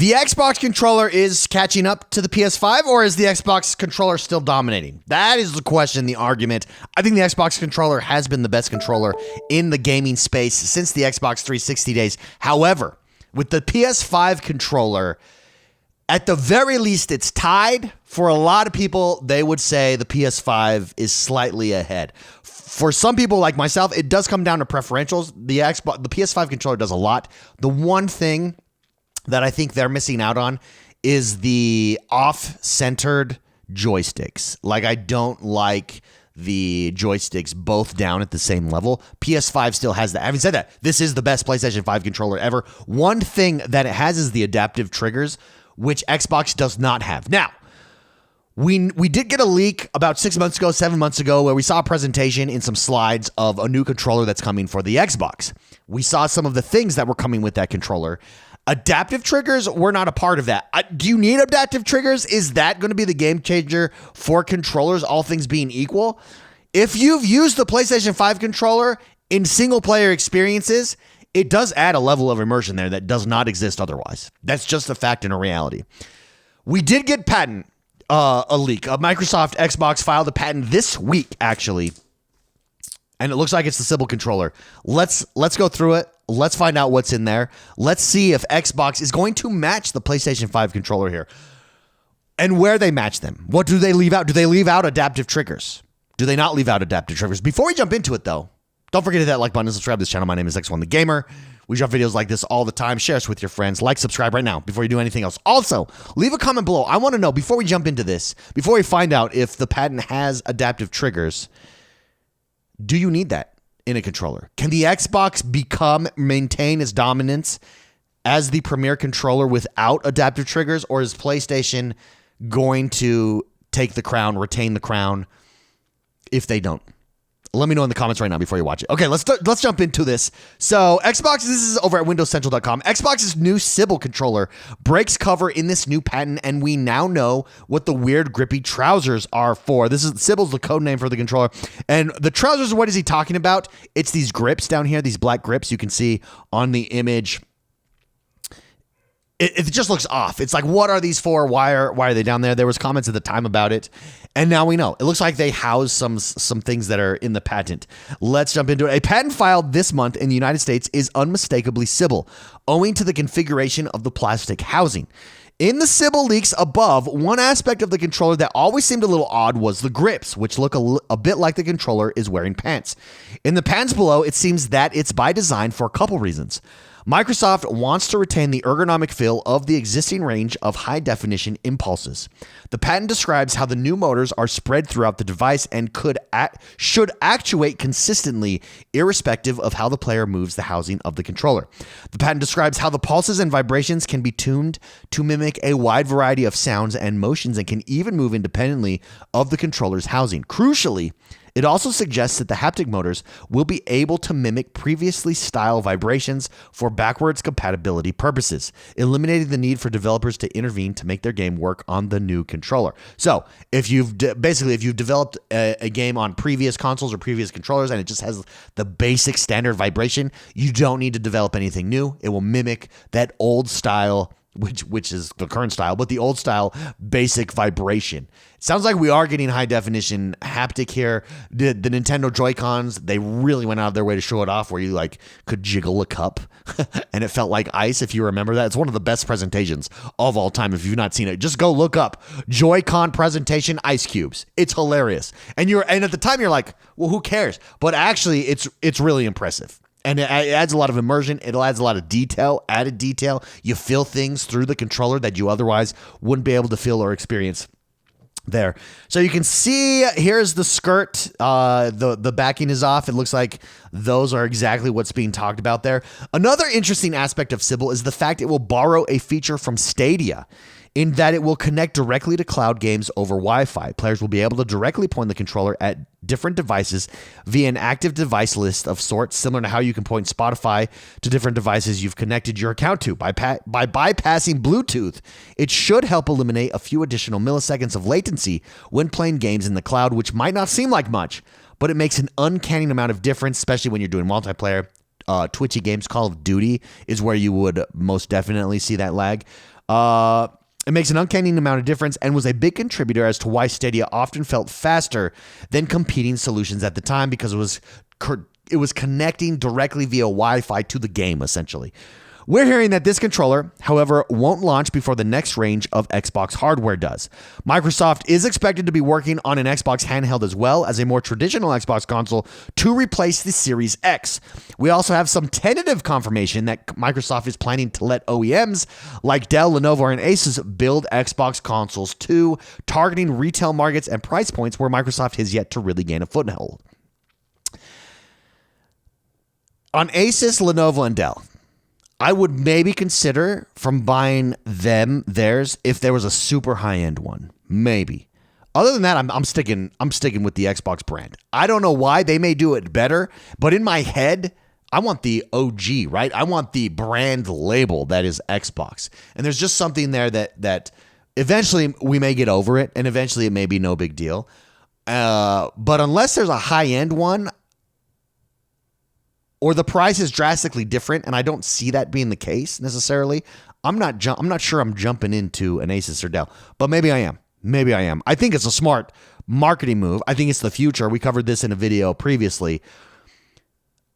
The Xbox controller is catching up to the PS5, or is the Xbox controller still dominating? That is the question, the argument. I think the Xbox controller has been the best controller in the gaming space since the Xbox 360 days. However, with the PS5 controller, at the very least, it's tied. For a lot of people, they would say the PS5 is slightly ahead. For some people like myself, it does come down to preferentials. The PS5 controller does a lot. The one thing that I think they're missing out on is the off-centered joysticks. Like, I don't like the joysticks both down at the same level. PS5 still has that. Having said that, this is the best PlayStation 5 controller ever. One thing that it has is the adaptive triggers, which Xbox does not have. Now, we did get a leak about 6 months ago, 7 months ago, where we saw a presentation in some slides of a new controller that's coming for the Xbox. We saw some of the things that were coming with that controller. Adaptive triggers were not a part of that. Do you need adaptive triggers? Is that going to be the game changer for controllers, all things being equal? If you've used the PlayStation 5 controller in single-player experiences, it does add a level of immersion there that does not exist otherwise. That's just a fact and a reality. We did get a leak. Microsoft Xbox filed a patent this week, actually, and it looks like it's the Sybil controller. Let's go through it. Let's find out what's in there. Let's see if Xbox is going to match the PlayStation 5 controller here, and where they match them. What do they leave out? Do they leave out adaptive triggers? Do they not leave out adaptive triggers? Before we jump into it, though, don't forget to hit that like button and subscribe to this channel. My name is X1 the Gamer. We drop videos like this all the time. Share us with your friends. Like, subscribe right now before you do anything else. Also, leave a comment below. I want to know, before we jump into this, before we find out if the patent has adaptive triggers, do you need that in a controller? Can the Xbox maintain its dominance as the premier controller without adaptive triggers, or is PlayStation going to take the crown, retain the crown if they don't? Let me know in the comments right now before you watch it. Okay, let's jump into this. So Xbox, this is over at windowscentral.com. Xbox's new Sybil controller breaks cover in this new patent, and we now know what the weird grippy trousers are for. Sybil's the code name for the controller. And the trousers, what is he talking about? It's these grips down here, these black grips you can see on the image. It just looks off. It's like, what are these for? Why are they down there? There was comments at the time about it, and now we know. It looks like they house some things that are in the patent. Let's jump into it. A patent filed this month in the United States is unmistakably Sybil, owing to the configuration of the plastic housing. In the Sybil leaks above, one aspect of the controller that always seemed a little odd was the grips, which look a bit like the controller is wearing pants. In the pants below, it seems that it's by design for a couple reasons. Microsoft wants to retain the ergonomic feel of the existing range of high-definition impulses. The patent describes how the new motors are spread throughout the device and should actuate consistently, irrespective of how the player moves the housing of the controller. The patent describes how the pulses and vibrations can be tuned to mimic a wide variety of sounds and motions and can even move independently of the controller's housing. Crucially, it also suggests that the haptic motors will be able to mimic previously style vibrations for backwards compatibility purposes, eliminating the need for developers to intervene to make their game work on the new controller. So if you've developed a game on previous consoles or previous controllers and it just has the basic standard vibration, you don't need to develop anything new. It will mimic that old style, which is the current style, but the old style basic vibration. It sounds like we are getting high definition haptic here. The Nintendo Joy-Cons, they really went out of their way to show it off, where you could jiggle a cup and it felt like ice, if you remember that. It's one of the best presentations of all time. If you've not seen it, just go look up Joy-Con presentation ice cubes. It's hilarious. And at the time you're like, well, who cares? But actually it's really impressive. And it adds a lot of immersion. It adds a lot of added detail. You feel things through the controller that you otherwise wouldn't be able to feel or experience there. So you can see, here's the skirt. The backing is off. It looks like those are exactly what's being talked about there. Another interesting aspect of Sybil is the fact it will borrow a feature from Stadia, in that it will connect directly to cloud games over Wi-Fi. Players will be able to directly point the controller at different devices via an active device list of sorts, similar to how you can point Spotify to different devices you've connected your account to. By bypassing Bluetooth, it should help eliminate a few additional milliseconds of latency when playing games in the cloud, which might not seem like much, but it makes an uncanny amount of difference, especially when you're doing multiplayer. Twitchy games. Call of Duty is where you would most definitely see that lag. It makes an uncanny amount of difference and was a big contributor as to why Stadia often felt faster than competing solutions at the time because it was connecting directly via Wi-Fi to the game, essentially. We're hearing that this controller, however, won't launch before the next range of Xbox hardware does. Microsoft is expected to be working on an Xbox handheld as well as a more traditional Xbox console to replace the Series X. We also have some tentative confirmation that Microsoft is planning to let OEMs like Dell, Lenovo, and Asus build Xbox consoles too, targeting retail markets and price points where Microsoft has yet to really gain a foothold. On Asus, Lenovo, and Dell, I would maybe consider from buying theirs if there was a super high-end one. Maybe. Other than that, I'm sticking with the Xbox brand. I don't know why. They may do it better, but in my head, I want the OG, right? I want the brand label that is Xbox. And there's just something there that eventually we may get over it, and eventually it may be no big deal. But unless there's a high-end one, or the price is drastically different, and I don't see that being the case necessarily, I'm not sure I'm jumping into an Asus or Dell, but maybe I am. I think it's a smart marketing move. I think it's the future. We covered this in a video previously,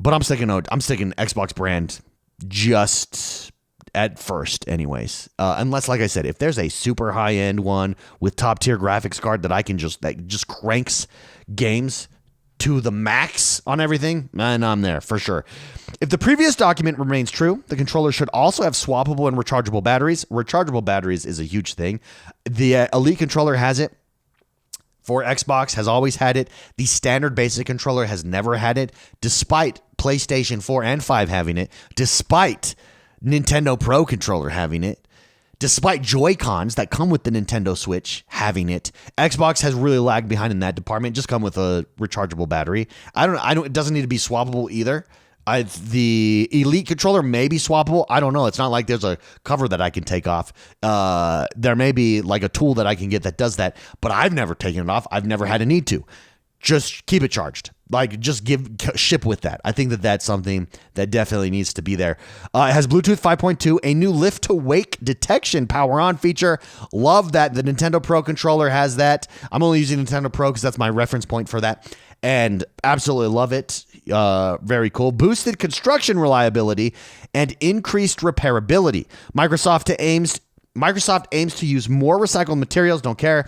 but I'm sticking Xbox brand just at first, anyways. Unless, like I said, if there's a super high end one with top tier graphics card that just cranks games to the max on everything, and I'm there for sure. If the previous document remains true, the controller should also have swappable and rechargeable batteries. Rechargeable batteries is a huge thing. The Elite controller has it. For Xbox has always had it. The standard basic controller has never had it, despite PlayStation 4 and 5 having it, despite Nintendo Pro controller having it. Despite Joy-Cons that come with the Nintendo Switch having it, Xbox has really lagged behind in that department. Just come with a rechargeable battery. I don't. It doesn't need to be swappable either. The Elite controller may be swappable. I don't know. It's not like there's a cover that I can take off. There may be like a tool that I can get that does that, but I've never taken it off. I've never had a need to. Just keep it charged. Like, just ship with that. I think that's something that definitely needs to be there. It has Bluetooth 5.2, a new lift-to-wake detection power-on feature. Love that. The Nintendo Pro controller has that. I'm only using Nintendo Pro because that's my reference point for that. And absolutely love it. Very cool. Boosted construction reliability and increased repairability. Microsoft aims to use more recycled materials, don't care,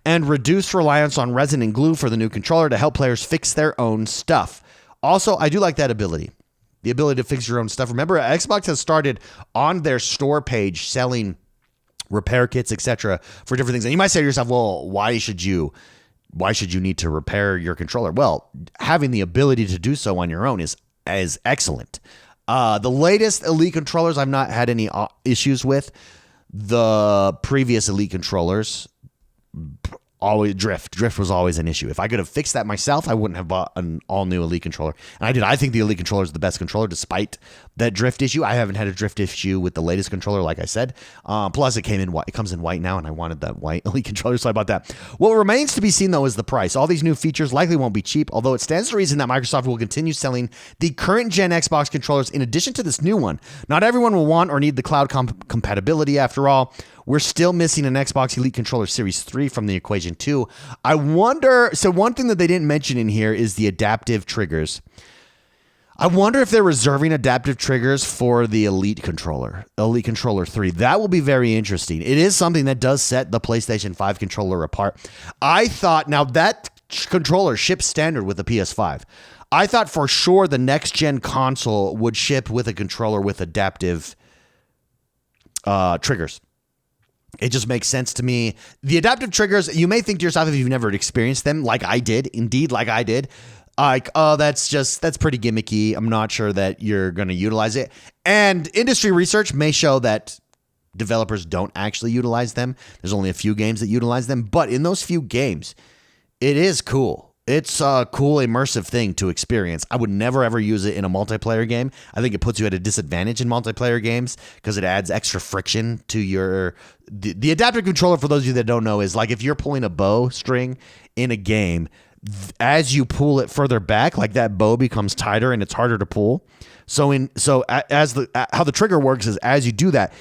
and reduce reliance on resin and glue for the new controller to help players fix their own stuff. Also, I do like that ability, the ability to fix your own stuff. Remember, Xbox has started on their store page selling repair kits, etc., for different things. And you might say to yourself, well, why should you need to repair your controller? Well, having the ability to do so on your own is excellent. The latest Elite controllers I've not had any issues with. The previous Elite controllers, always drift was always an issue. If I could have fixed that myself, I wouldn't have bought an all-new Elite controller. And I did. I think the Elite controller is the best controller despite that drift issue. I haven't had a drift issue with the latest controller, like I said. Plus, it comes in white now, and I wanted that white Elite controller, so I bought that. What remains to be seen, though, is the price. All these new features likely won't be cheap, although it stands to reason that Microsoft will continue selling the current gen Xbox controllers in addition to this new one. Not everyone will want or need the cloud compatibility, after all. We're still missing an Xbox Elite Controller Series 3 from the equation too. I wonder, so one thing that they didn't mention in here is the adaptive triggers. I wonder if they're reserving adaptive triggers for the Elite Controller 3. That will be very interesting. It is something that does set the PlayStation 5 controller apart. I thought, now that controller ships standard with the PS5. I thought for sure the next gen console would ship with a controller with adaptive triggers. It just makes sense to me. The adaptive triggers, you may think to yourself if you've never experienced them, like I did, like, oh, that's pretty gimmicky. I'm not sure that you're going to utilize it. And industry research may show that developers don't actually utilize them. There's only a few games that utilize them. But in those few games, it is cool. It's a cool, immersive thing to experience. I would never, ever use it in a multiplayer game. I think it puts you at a disadvantage in multiplayer games because it adds extra friction to your... The adaptive controller, for those of you that don't know, is like if you're pulling a bow string in a game, as you pull it further back, like that bow becomes tighter and it's harder to pull. How the trigger works is as you do that,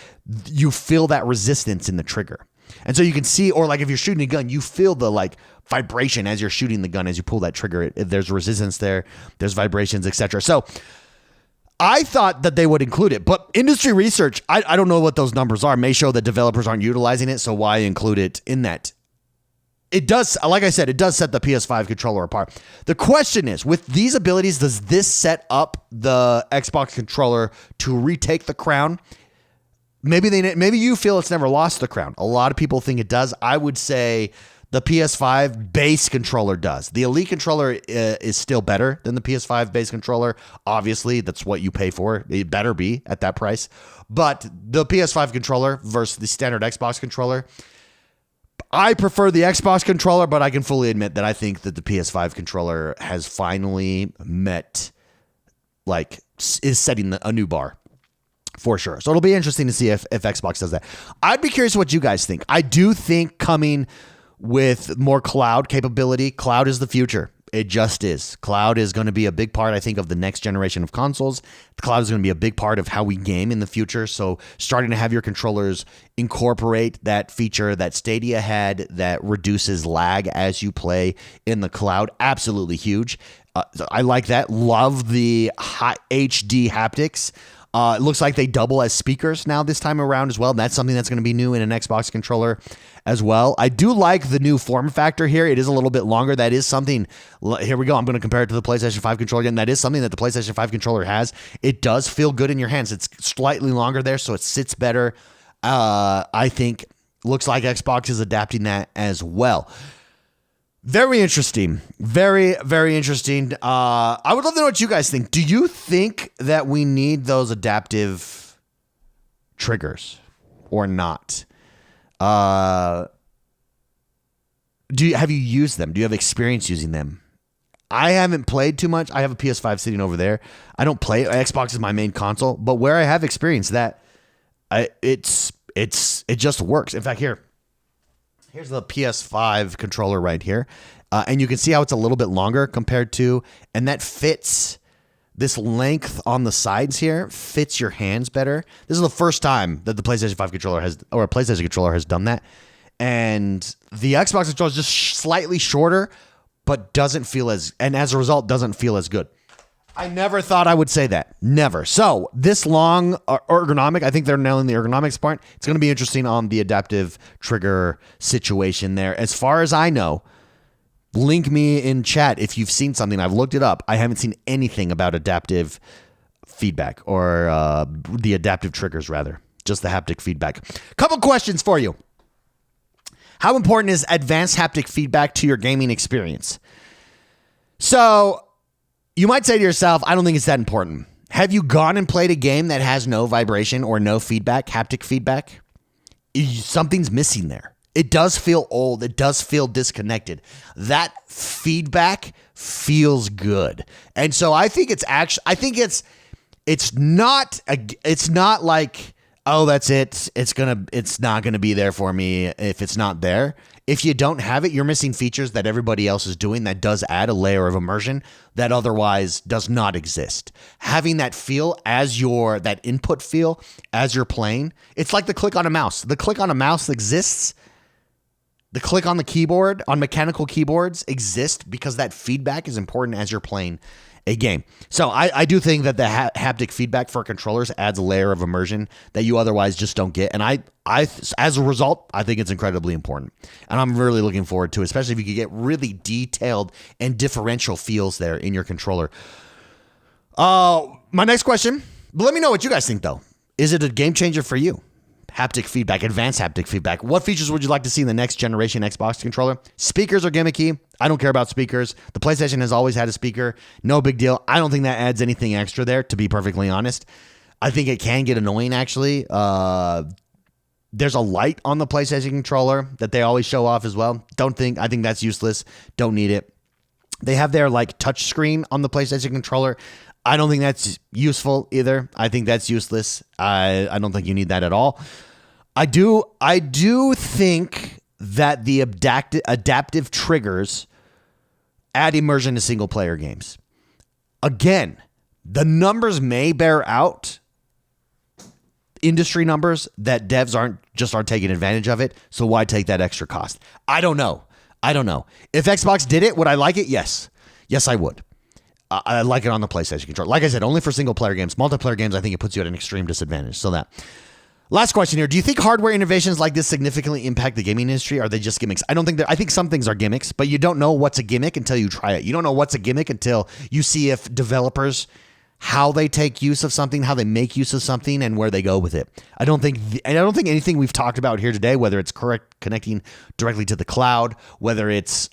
you feel that resistance in the trigger. And so you can see, or like if you're shooting a gun, you feel the like vibration as you're shooting the gun, as you pull that trigger. There's resistance there, there's vibrations, etc. So I thought that they would include it, but industry research, I don't know what those numbers are, may show that developers aren't utilizing it. So why include it in that? It does, like I said, it does set the PS5 controller apart. The question is, with these abilities, does this set up the Xbox controller to retake the crown? Maybe you feel it's never lost the crown. A lot of people think it does. I would say the PS5 base controller does. The Elite controller is still better than the PS5 base controller. Obviously, that's what you pay for. It better be at that price. But the PS5 controller versus the standard Xbox controller, I prefer the Xbox controller, but I can fully admit that I think that the PS5 controller has finally is setting a new bar. For sure. So it'll be interesting to see if Xbox does that. I'd be curious what you guys think. I do think coming with more cloud capability, cloud is the future. It just is. Cloud is going to be a big part, I think, of the next generation of consoles. The cloud is going to be a big part of how we game in the future. So starting to have your controllers incorporate that feature that Stadia had that reduces lag as you play in the cloud, absolutely huge. I like that. Love the high HD haptics. It looks like they double as speakers now this time around as well. That's something that's going to be new in an Xbox controller as well. I do like the new form factor here. It is a little bit longer. That is something. Here we go. I'm going to compare it to the PlayStation 5 controller again. That is something that the PlayStation 5 controller has. It does feel good in your hands. It's slightly longer there, so it sits better. I think looks like Xbox is adapting that as well. Very interesting. Very, very interesting. I would love to know what you guys think. Do you think that we need those adaptive triggers or not? Have you used them? Do you have experience using them? I haven't played too much. I have a PS5 sitting over there. I don't play. Xbox is my main console, but where I have experienced that, it just works. In fact, here's the PS5 controller right here. And you can see how it's a little bit longer compared to, and that fits, this length on the sides here fits your hands better. This is the first time that the PlayStation 5 controller or a PlayStation controller has done that. And the Xbox controller is just slightly shorter, but and as a result, doesn't feel as good. I never thought I would say that. Never. So this long ergonomic, I think they're nailing the ergonomics part. It's going to be interesting on the adaptive trigger situation there. As far as I know, link me in chat if you've seen something. I've looked it up. I haven't seen anything about adaptive feedback or the adaptive triggers, rather. Just the haptic feedback. Couple questions for you. How important is advanced haptic feedback to your gaming experience? So you might say to yourself, I don't think it's that important. Have you gone and played a game that has no vibration or no feedback, haptic feedback? Something's missing there. It does feel old. It does feel disconnected. That feedback feels good. And so I think it's not like, oh, that's it. It's not going to be there for me if it's not there. If you don't have it, you're missing features that everybody else is doing that does add a layer of immersion that otherwise does not exist. Having that feel that input feel as you're playing, it's like the click on a mouse. The click on a mouse exists. The click on the keyboard, on mechanical keyboards, exist because that feedback is important as you're playing a game. So I do think that the haptic feedback for controllers adds a layer of immersion that you otherwise just don't get. And I as a result, I think it's incredibly important. And I'm really looking forward to it, especially if you could get really detailed and differential feels there in your controller. My next question, but let me know what you guys think though. Is it a game changer for you? Haptic feedback, advanced haptic feedback. What features would you like to see in the next generation Xbox controller? Speakers are gimmicky. I don't care about speakers. The PlayStation has always had a speaker. No big deal. I don't think that adds anything extra there, to be perfectly honest. I think it can get annoying, actually. There's a light on the PlayStation controller that they always show off as well. I think that's useless. Don't need it. They have their touch screen on the PlayStation controller. I don't think that's useful either. I think that's useless. I don't think you need that at all. I do think that the adaptive triggers add immersion to single player games. Again, the numbers may bear out industry numbers that devs aren't taking advantage of it. So why take that extra cost? I don't know. If Xbox did it, would I like it? Yes. Yes, I would. I like it on the PlayStation controller. Like I said, only for single player games. Multiplayer games, I think it puts you at an extreme disadvantage. So that. Last question here. Do you think hardware innovations like this significantly impact the gaming industry? Or are they just gimmicks? I think some things are gimmicks, but you don't know what's a gimmick until you try it. You don't know what's a gimmick until you see if developers, how they take use of something, how they make use of something, and where they go with it. I don't think anything we've talked about here today, whether it's connecting directly to the cloud, whether it's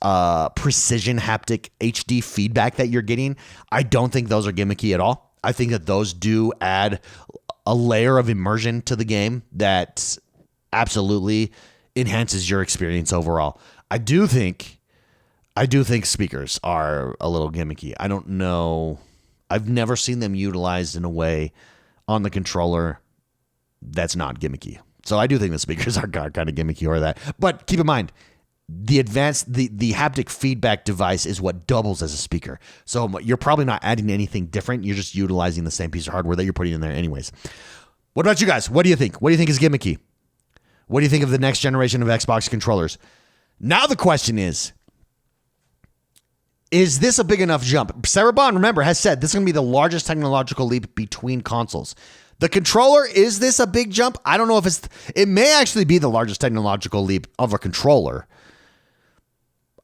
precision haptic HD feedback that you're getting, I don't think those are gimmicky at all. I think that those do add a layer of immersion to the game that absolutely enhances your experience overall. I do think speakers are a little gimmicky. I don't know. I've never seen them utilized in a way on the controller that's not gimmicky. So I do think the speakers are kind of gimmicky or that. But keep in mind, the haptic feedback device is what doubles as a speaker. So you're probably not adding anything different. You're just utilizing the same piece of hardware that you're putting in there anyways. What about you guys? What do you think? What do you think is gimmicky? What do you think of the next generation of Xbox controllers? Now the question is this a big enough jump? Sarah Bond, remember, has said this is going to be the largest technological leap between consoles. The controller, is this a big jump? I don't know if it may actually be the largest technological leap of a controller.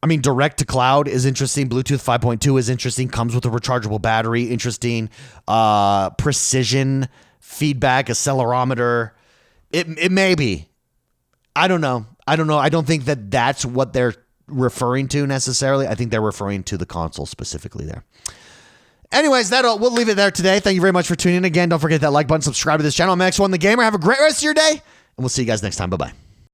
I mean, direct to cloud is interesting. Bluetooth 5.2 is interesting. Comes with a rechargeable battery. Interesting. Precision feedback, accelerometer. It may be. I don't know. I don't think that that's what they're referring to necessarily. I think they're referring to the console specifically there. Anyways, we'll leave it there today. Thank you very much for tuning in. Again, don't forget that like button, subscribe to this channel. I'm X1 the Gamer. Have a great rest of your day, and we'll see you guys next time. Bye-bye.